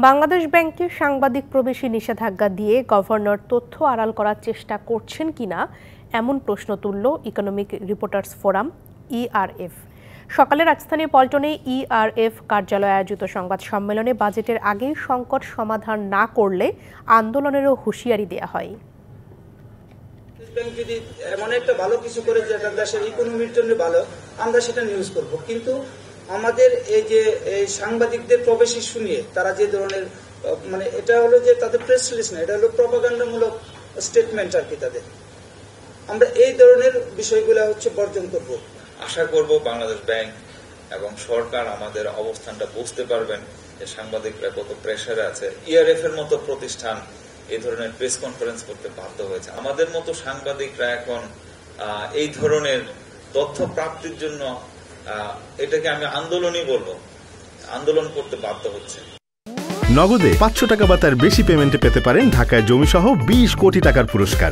বাংলাদেশ ব্যাংকে সাংবাদিক প্রবেশে নিষেধাজ্ঞা দিয়ে গভর্নর তথ্য আড়াল করার চেষ্টা করছেন কিনা এমন প্রশ্ন তুলল ইকোনমিক রিপোর্টার্স ফোরাম ইআরএফ। সকালে রাজধানীর পল্টনে ইআরএফ কার্যালয়ে আয়োজিত সংবাদ সম্মেলনে বাজেটের আগেই সংকট সমাধান না করলে আন্দোলনেরও হুঁশিয়ারি দেওয়া হয়। ব্যাংক যদি এমন একটা ভালো কিছু করে যেটা দেশের ইকোনমির জন্য ভালো, আমরা সেটা নিউজ করব, কিন্তু আমাদের এই যে সাংবাদিকদের প্রবেশী শুনিয়ে তারা যে ধরনের এটা হলো যে তাদের প্রেস রিলিজ না, এটা হলো প্রপাগান্ডামূলক স্টেটমেন্ট আর কি তাদের, আমরা এই ধরনের বিষয়গুলো বর্জন করব। আশা করব বাংলাদেশ ব্যাংক এবং সরকার আমাদের অবস্থানটা বুঝতে পারবেন যে সাংবাদিকরা কত প্রেসারে আছে। ইআরএফ এর মতো প্রতিষ্ঠান এই ধরনের প্রেস কনফারেন্স করতে বাধ্য হয়েছে। আমাদের মতো সাংবাদিকরা এখন এই ধরনের তথ্য প্রাপ্তির জন্য এটাকে আমি আন্দোলনই বলবো, আন্দোলন করতে বাধ্য হচ্ছে। নগদে 500 টাকা বা তার বেশি পেমেন্টে পেতে পারেন ঢাকায় জমিসহ 20 কোটি টাকার পুরস্কার।